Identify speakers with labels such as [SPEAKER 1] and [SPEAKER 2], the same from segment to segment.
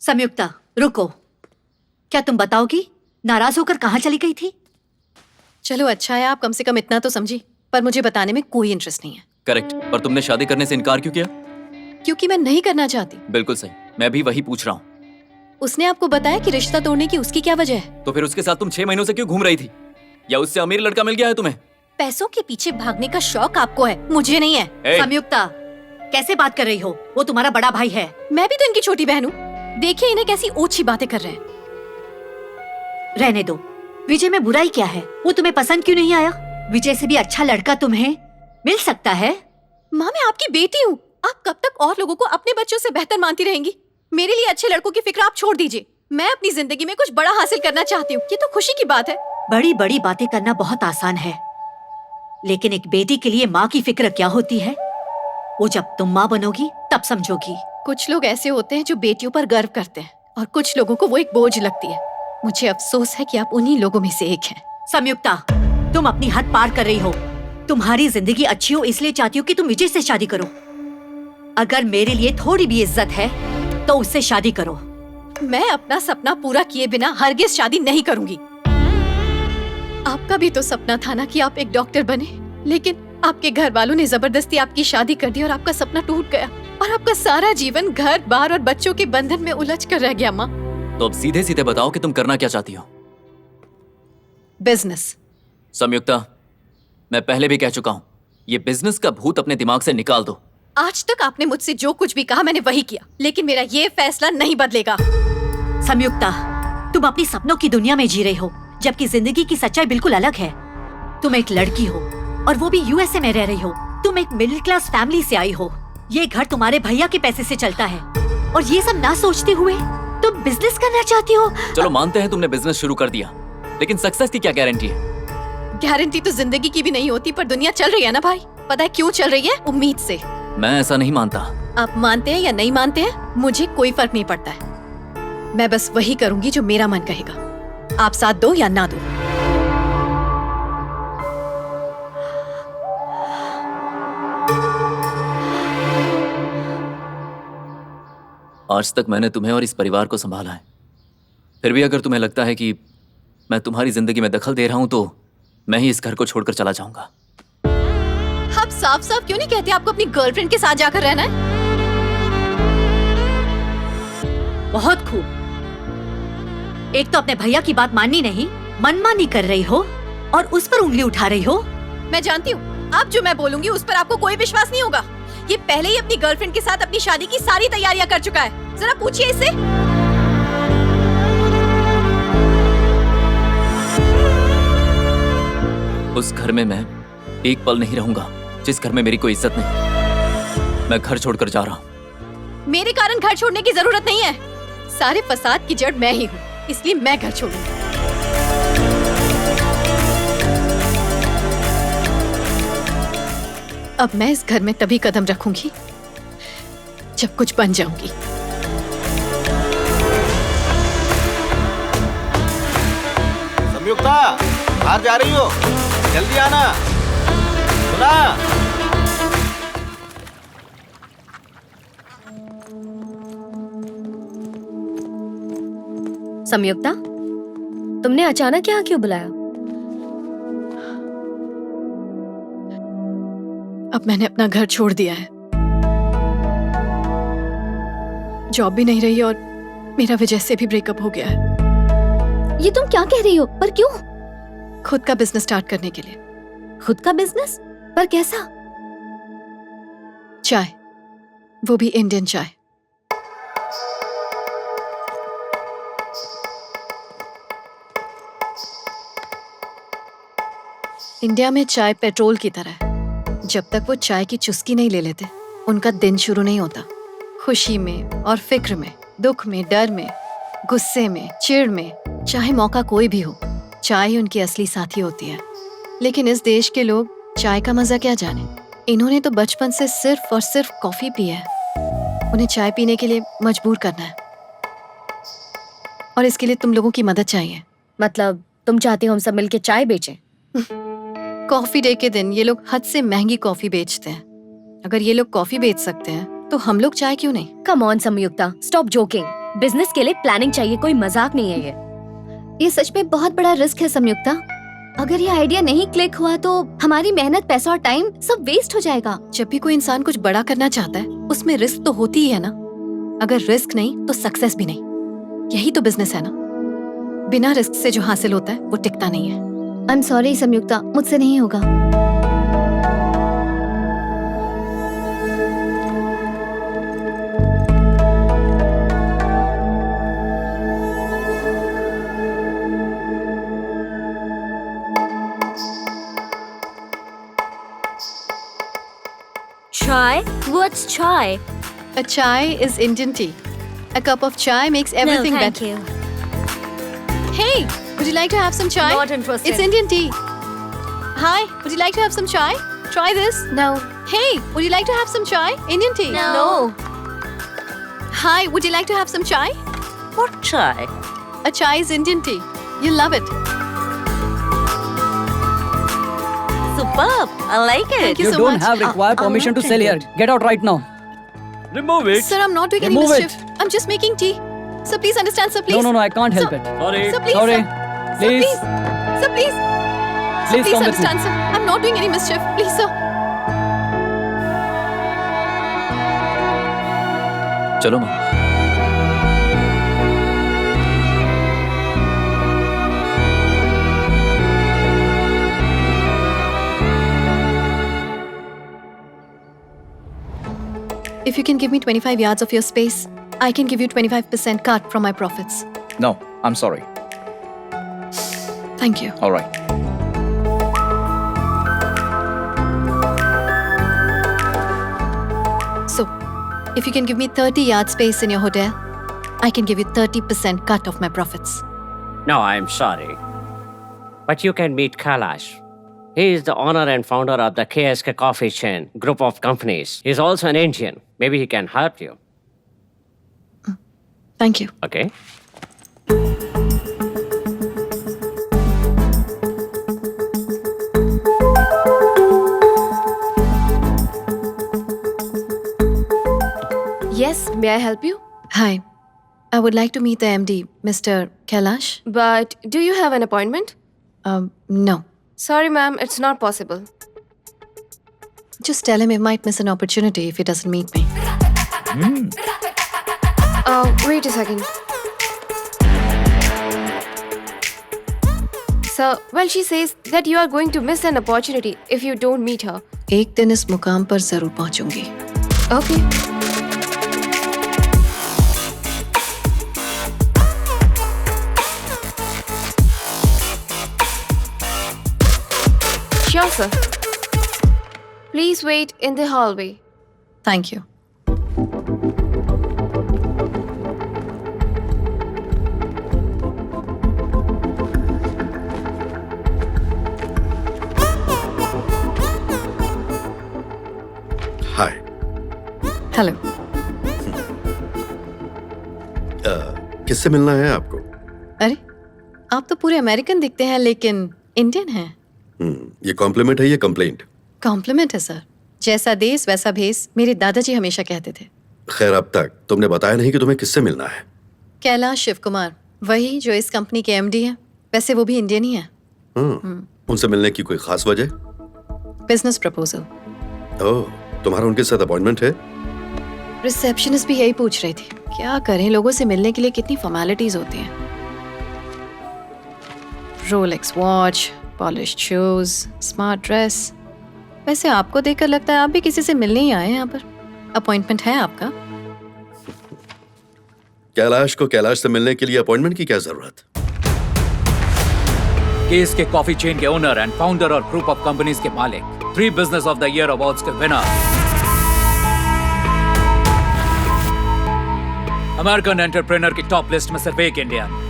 [SPEAKER 1] संयुक्ता रुको, क्या तुम बताओगी नाराज होकर कहाँ चली गई थी?
[SPEAKER 2] चलो अच्छा है, आप कम से कम इतना तो समझी, पर मुझे बताने में कोई इंटरेस्ट नहीं है।
[SPEAKER 3] करेक्ट, पर तुमने शादी करने से इनकार क्यों किया?
[SPEAKER 2] क्योंकि मैं नहीं करना चाहती।
[SPEAKER 3] बिल्कुल सही, मैं भी वही पूछ रहा हूँ।
[SPEAKER 2] उसने आपको बताया कि रिश्ता तोड़ने की उसकी क्या वजह है?
[SPEAKER 3] तो फिर उसके साथ तुम 6 महीनों से क्यों घूम रही थी? या उससे अमीर लड़का मिल गया है तुम्हें?
[SPEAKER 2] पैसों के पीछे भागने का शौक आपको है, मुझे नहीं है।
[SPEAKER 1] संयुक्ता कैसे बात कर रही हो? वो तुम्हारा बड़ा भाई है।
[SPEAKER 2] मैं भी तो इनकी छोटी बहन हूँ। देखिए इन्हें कैसी ओछी बातें कर रहे हैं।
[SPEAKER 1] रहने दो, विजय में बुराई क्या है? वो तुम्हें पसंद क्यों नहीं आया? विजय से भी अच्छा लड़का तुम्हें मिल सकता है।
[SPEAKER 2] माँ मैं आपकी बेटी हूँ, आप कब तक और लोगों को अपने बच्चों से बेहतर मानती रहेंगी? मेरे लिए अच्छे लड़कों की फिक्र आप छोड़ दीजिए। मैं अपनी जिंदगी में कुछ बड़ा हासिल करना चाहती हूँ, ये तो खुशी की बात है।
[SPEAKER 1] बड़ी बड़ी बातें करना बहुत आसान है, लेकिन एक बेटी के लिए माँ की फिक्र क्या होती है, वो जब तुम माँ बनोगी तब समझोगी।
[SPEAKER 2] कुछ लोग ऐसे होते हैं जो बेटियों पर गर्व करते हैं, और कुछ लोगों को वो एक बोझ लगती है। मुझे अफसोस है कि आप उन्हीं लोगों में से एक हैं।
[SPEAKER 1] संयुक्ता तुम अपनी हद पार कर रही हो। तुम्हारी जिंदगी अच्छी हो इसलिए चाहती हो कि तुम विजय से शादी करो। अगर मेरे लिए थोड़ी भी इज्जत है तो उससे शादी करो।
[SPEAKER 2] मैं अपना सपना पूरा किए बिना हरगिज शादी नहीं करूंगी। आपका भी तो सपना था ना कि आप एक डॉक्टर बने, लेकिन आपके घर वालों ने जबरदस्ती आपकी शादी कर दी और आपका सपना टूट गया, और आपका सारा जीवन घर बार और बच्चों के बंधन में उलझ कर रह गया। माँ
[SPEAKER 3] तो अब सीधे सीधे बताओ कि तुम करना क्या चाहती हो?
[SPEAKER 2] बिजनेस।
[SPEAKER 3] संयुक्ता मैं पहले भी कह चुका हूँ, ये बिजनेस का भूत अपने दिमाग से निकाल दो।
[SPEAKER 2] आज तक आपने मुझसे जो कुछ भी कहा मैंने वही किया, लेकिन मेरा ये फैसला नहीं बदलेगा।
[SPEAKER 1] संयुक्ता तुम अपनी सपनों की दुनिया में जी रही हो, जबकि जिंदगी की सच्चाई बिल्कुल अलग है। तुम एक लड़की हो और वो भी यूएसए में रह रही हो। तुम एक मिडिल क्लास फैमिली से आई हो। ये घर तुम्हारे भैया के पैसे से चलता है, और ये सब ना सोचते हुए तुम बिजनेस करना चाहती हो।
[SPEAKER 3] चलो मानते हैं तुमने बिजनेस शुरू कर दिया, लेकिन सक्सेस की क्या गारंटी है?
[SPEAKER 2] गारंटी तो जिंदगी की भी नहीं होती, पर दुनिया चल रही है ना भाई। पता है क्यों चल रही है? उम्मीद से।
[SPEAKER 3] मैं ऐसा नहीं मानता।
[SPEAKER 2] आप मानते हैं या नहीं मानते हैं, मुझे कोई फर्क नहीं पड़ता है। मैं बस वही करूंगी जो मेरा मन कहेगा। आप साथ दो या ना दो।
[SPEAKER 3] आज तक मैंने तुम्हें और इस परिवार को संभाला है, फिर भी अगर तुम्हें लगता है कि मैं तुम्हारी जिंदगी में दखल दे रहा हूं तो मैं ही इस घर को छोड़कर चला जाऊंगा।
[SPEAKER 2] आप साफ साफ क्यों नहीं कहते आपको अपनी गर्लफ्रेंड के साथ जाकर रहना है?
[SPEAKER 1] बहुत खूब। एक तो अपने भैया की बात माननी नहीं, मनमानी कर रही हो और उस पर उंगली उठा रही हो।
[SPEAKER 2] मैं जानती हूँ आप जो मैं बोलूंगी उस पर आपको कोई विश्वास नहीं होगा। ये पहले ही अपनी गर्लफ्रेंड के साथ अपनी शादी की सारी तैयारियां कर चुका है। जरा पूछिए इससे।
[SPEAKER 3] उस घर में मैं एक पल नहीं रहूंगा जिस घर में मेरी कोई इज्जत नहीं। मैं घर छोड़कर जा रहा हूँ।
[SPEAKER 2] मेरे कारण घर छोड़ने की जरूरत नहीं है। सारे फसाद की जड़ मैं ही हूँ, इसलिए मैं घर छोड़ूंगी। अब मैं इस घर में तभी कदम रखूंगी जब कुछ बन जाऊंगी।
[SPEAKER 4] संयुक्ता बाहर जा रही हो? जल्दी आना। सुना?
[SPEAKER 5] संयुक्ता तुमने अचानक यहाँ क्यों बुलाया?
[SPEAKER 2] अब मैंने अपना घर छोड़ दिया है। जॉब भी नहीं रही और मेरा विजय से भी ब्रेकअप हो गया है।
[SPEAKER 5] ये तुम क्या कह रही हो? पर क्यों?
[SPEAKER 2] खुद का बिजनेस स्टार्ट करने के लिए।
[SPEAKER 5] खुद का बिजनेस? पर कैसा?
[SPEAKER 2] चाय, वो भी इंडियन चाय। इंडिया में चाय पेट्रोल की तरह है। जब तक वो चाय की चुस्की नहीं ले लेते उनका दिन शुरू नहीं होता। खुशी में और फिक्र में, दुख में, डर में, गुस्से में, चिढ़ में, चाहे मौका कोई भी हो, चाय ही उनकी असली साथी होती है। लेकिन इस देश के लोग चाय का मजा क्या जाने। इन्होंने तो बचपन से सिर्फ और सिर्फ कॉफी पी है। उन्हें चाय पीने के लिए मजबूर करना है, और इसके लिए तुम लोगों की मदद चाहिए।
[SPEAKER 5] मतलब तुम चाहती हो हम सब मिलके चाय बेचें?
[SPEAKER 2] कॉफी डे के दिन ये लोग हद से महंगी कॉफी बेचते हैं। अगर ये लोग कॉफी बेच सकते हैं तो हम लोग चाय क्यों नहीं?
[SPEAKER 5] Come on Samyukta, stop joking. Business के लिए प्लानिंग चाहिए, कोई मजाक नहीं है ये।
[SPEAKER 6] ये सच में बहुत बड़ा रिस्क है संयुक्ता। अगर ये आइडिया नहीं क्लिक हुआ तो हमारी मेहनत, पैसा और टाइम सब वेस्ट हो जाएगा।
[SPEAKER 2] जब भी कोई इंसान कुछ बड़ा करना चाहता है उसमें रिस्क तो होती ही है ना। अगर रिस्क नहीं तो सक्सेस भी नहीं। यही तो बिजनेस है ना। बिना रिस्क से जो हासिल होता है वो टिकता नहीं है।
[SPEAKER 6] आई एम सॉरी संयुक्ता, मुझसे नहीं होगा।
[SPEAKER 5] Chai? What's chai?
[SPEAKER 2] A chai is Indian tea. A cup of chai makes everything
[SPEAKER 5] no, thank
[SPEAKER 2] better.
[SPEAKER 5] you.
[SPEAKER 2] Hey, would you like to have some chai?
[SPEAKER 5] Not interested.
[SPEAKER 2] It's Indian tea. Hi, would you like to have some chai? Try this.
[SPEAKER 6] No.
[SPEAKER 2] Hey, would you like to have some chai? Indian tea.
[SPEAKER 5] No.
[SPEAKER 2] Hi, would you like to have some chai?
[SPEAKER 5] What chai?
[SPEAKER 2] A chai is Indian tea. You'll love it.
[SPEAKER 5] Superb. I like it.
[SPEAKER 2] Thank you
[SPEAKER 7] You
[SPEAKER 2] so
[SPEAKER 7] don't
[SPEAKER 2] much.
[SPEAKER 7] have required permission to sell here. Get out right now.
[SPEAKER 3] Remove it.
[SPEAKER 2] Sir, I'm not doing any
[SPEAKER 7] Remove
[SPEAKER 2] mischief. I'm just making tea. Sir, please understand, sir, please.
[SPEAKER 7] No, I can't help it.
[SPEAKER 3] Sorry.
[SPEAKER 2] Sir, please,
[SPEAKER 7] Sorry.
[SPEAKER 2] sir.
[SPEAKER 7] Please.
[SPEAKER 2] Sir, please. Sir, please. Sir,
[SPEAKER 7] Please
[SPEAKER 2] please
[SPEAKER 7] come with me.
[SPEAKER 2] understand, sir. I'm not doing any mischief. Please, sir.
[SPEAKER 3] चलो माँ।
[SPEAKER 2] If you can give me 25 yards of your space, I can give you 25% cut from my profits.
[SPEAKER 7] No, I'm sorry.
[SPEAKER 2] Thank you.
[SPEAKER 7] All right.
[SPEAKER 2] So, if you can give me 30 yard space in your hotel, I can give you 30% cut of my profits.
[SPEAKER 8] No, I'm sorry. But you can meet Kailash. He is the owner and founder of the KSK Coffee Chain group of companies. He's also an Indian. Maybe he can help you.
[SPEAKER 2] Thank you.
[SPEAKER 8] Okay?
[SPEAKER 9] Yes, may I help you?
[SPEAKER 2] Hi. I would like to meet the MD, Mr. Kailash.
[SPEAKER 9] But do you have an appointment?
[SPEAKER 2] No.
[SPEAKER 9] Sorry, ma'am, it's not possible.
[SPEAKER 2] Just tell him he might miss an opportunity if he doesn't meet me.
[SPEAKER 9] Wait a second. Sir, well, she says that you are going to miss an opportunity if you don't meet her.
[SPEAKER 2] एक दिन इस मुकाम पर जरूर पहुंचूंगी.
[SPEAKER 9] Okay. Sure, sir. Please wait in the hallway.
[SPEAKER 2] Thank you.
[SPEAKER 10] Hi.
[SPEAKER 2] Hello.
[SPEAKER 10] किससे मिलना है आपको?
[SPEAKER 2] अरे, आप तो पूरे अमेरिकन दिखते हैं लेकिन इंडियन हैं.
[SPEAKER 10] ये कॉम्प्लीमेंट है या कंप्लेंट?
[SPEAKER 2] कॉम्प्लीमेंट है सर. जैसा देश वैसा भेस, मेरे दादाजी हमेशा कहते थे.
[SPEAKER 10] खैर, अब तक तुमने बताया नहीं कि तुम्हें किससे मिलना है।
[SPEAKER 2] कैलाश शिव कुमार, वही जो इस कंपनी के एमडी हैं. वैसे वो भी इंडियन ही हैं.
[SPEAKER 10] उनसे मिलने की कोई खास वजह?
[SPEAKER 2] Business proposal.
[SPEAKER 10] ओह, तुम्हारा उनके साथ अपॉइंटमेंट है?
[SPEAKER 2] रिसेप्शनिस्ट भी यही पूछ रही थी. क्या करें, लोगों से मिलने के लिए कितनी फॉर्मेलिटीज होती हैं. Rolex watch, polished shoes, smart dress. वैसे आपको देखकर लगता है आप भी किसी से मिलने ही आए हैं यहाँ पर. अपॉइंटमेंट है आपका?
[SPEAKER 10] कैलाश को कैलाश से मिलने के लिए अपॉइंटमेंट की क्या जरूरत?
[SPEAKER 3] केस के कॉफी चेन के ओनर एंड फाउंडर और ग्रुप ऑफ कंपनीज के मालिक, 3 business of the year awards के विनर, अमेरिकन एंटरप्रेन्योर की टॉप लिस्ट में सिर्फ एक इंडियन.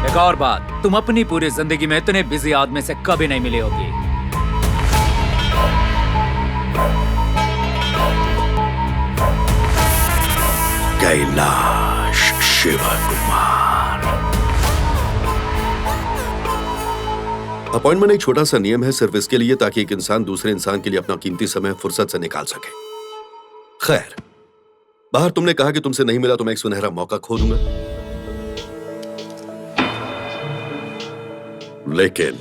[SPEAKER 3] एक और बात, तुम अपनी पूरी जिंदगी में इतने बिजी आदमी से कभी नहीं मिली होगी.
[SPEAKER 10] कैलाश शिव कुमार. अपॉइंटमेंट एक छोटा सा नियम है सिर्फ इसके लिए ताकि एक इंसान दूसरे इंसान के लिए अपना कीमती समय फुर्सत से निकाल सके. खैर, बाहर तुमने कहा कि तुमसे नहीं मिला तो मैं एक सुनहरा मौका खो दूंगा, लेकिन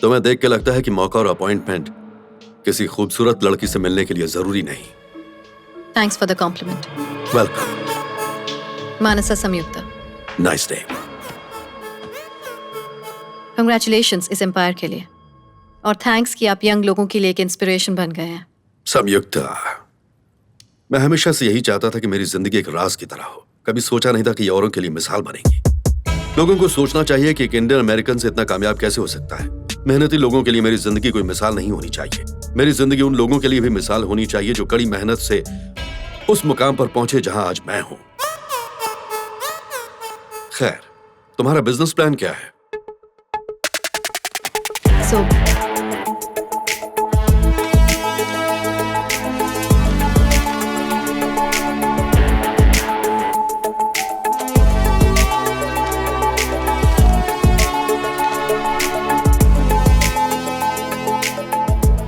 [SPEAKER 10] तुम्हें देख के लगता है कि मौका और अपॉइंटमेंट किसी खूबसूरत लड़की से मिलने के लिए जरूरी नहीं।
[SPEAKER 2] Thanks for the compliment.
[SPEAKER 10] Welcome.
[SPEAKER 2] Manasa Samyukta.
[SPEAKER 10] Nice day.
[SPEAKER 2] Congratulations इस एम्पायर के लिए, और थैंक्स कि आप यंग लोगों के लिए एक इंस्पिरेशन बन गए हैं।
[SPEAKER 10] संयुक्ता, मैं हमेशा से यही चाहता था कि मेरी जिंदगी एक राज की तरह हो। कभी सोचा नहीं था कि ये औरों के लिए मिसाल बनेगी। लोगों को सोचना चाहिए कि एक इंडियन अमेरिकन से इतना कामयाब कैसे हो सकता है। मेहनती लोगों के लिए मेरी जिंदगी कोई मिसाल नहीं होनी चाहिए। मेरी जिंदगी उन लोगों के लिए भी मिसाल होनी चाहिए जो कड़ी मेहनत से उस मुकाम पर पहुंचे जहां आज मैं हूं। खैर, तुम्हारा बिजनेस प्लान क्या है?
[SPEAKER 2] सो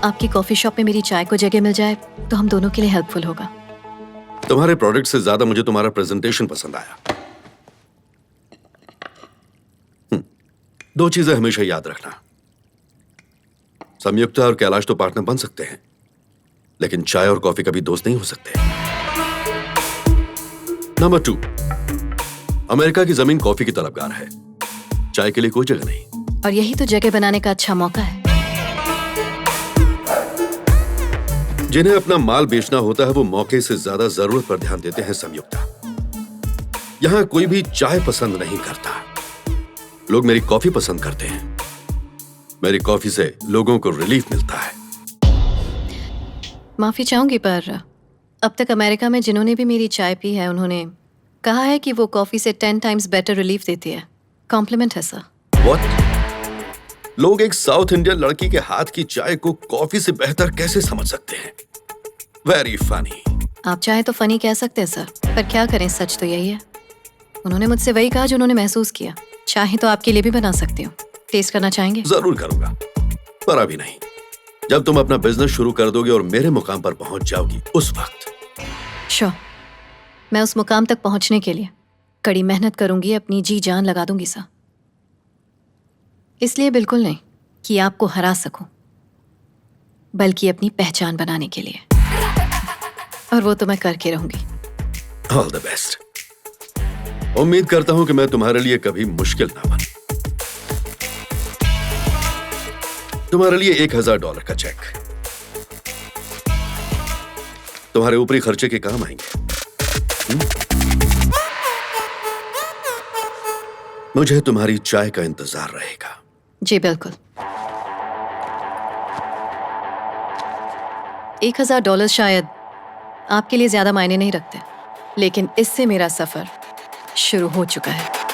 [SPEAKER 2] आपकी कॉफी शॉप में मेरी चाय को जगह मिल जाए तो हम दोनों के लिए हेल्पफुल होगा।
[SPEAKER 10] तुम्हारे प्रोडक्ट से ज्यादा मुझे तुम्हारा प्रेजेंटेशन पसंद आया। दो चीजें हमेशा याद रखना, संयुक्ता और कैलाश तो पार्टनर बन सकते हैं, लेकिन चाय और कॉफी कभी दोस्त नहीं हो सकते। नंबर 2, अमेरिका की जमीन कॉफी की तलबगार है, चाय के लिए कोई जगह नहीं।
[SPEAKER 2] और यही तो जगह बनाने का अच्छा मौका है।
[SPEAKER 10] जिन्हें अपना माल बेचना होता है वो मौके से ज्यादा जरूरत पर ध्यान देते हैं संयुक्ता। यहां कोई भी चाय पसंद नहीं करता, लोग मेरी कॉफी पसंद करते हैं। मेरी कॉफी से लोगों को रिलीफ मिलता है।
[SPEAKER 2] माफी चाहूंगी, पर अब तक अमेरिका में जिन्होंने भी मेरी चाय पी है उन्होंने कहा है कि वो कॉफी से 10 टाइम्स बेटर रिलीफ देती है। कॉम्प्लीमेंट है सर।
[SPEAKER 10] What? लोग एक साउथ इंडियन लड़की के हाथ की चाय को कॉफी से बेहतर कैसे समझ सकते हैं? Very funny.
[SPEAKER 2] आप चाहे तो फनी कह सकते हैं सर, पर क्या करें, सच तो यही है। उन्होंने मुझसे वही कहा जो उन्होंने महसूस किया। चाहे तो आपके लिए भी बना सकती हूँ, टेस्ट करना चाहेंगे?
[SPEAKER 10] जरूर करूंगा, पर अभी नहीं। जब तुम अपना बिजनेस शुरू कर दोगे और मेरे मुकाम पर पहुंच जाओगी उस वक्त।
[SPEAKER 2] श्योर, मैं उस मुकाम तक पहुंचने के लिए कड़ी मेहनत करूंगी, अपनी जी जान लगा दूंगी सर। इसलिए बिल्कुल नहीं कि आपको हरा सकूं, बल्कि अपनी पहचान बनाने के लिए, और वो तो मैं करके रहूंगी।
[SPEAKER 10] All the best. उम्मीद करता हूं कि मैं तुम्हारे लिए कभी मुश्किल ना बनूं। तुम्हारे लिए $1000 का चेक तुम्हारे ऊपरी खर्चे के काम आएंगे। मुझे तुम्हारी चाय का इंतजार रहेगा।
[SPEAKER 2] जी बिल्कुल। $1000 शायद आपके लिए ज्यादा मायने नहीं रखते, लेकिन इससे मेरा सफर शुरू हो चुका है।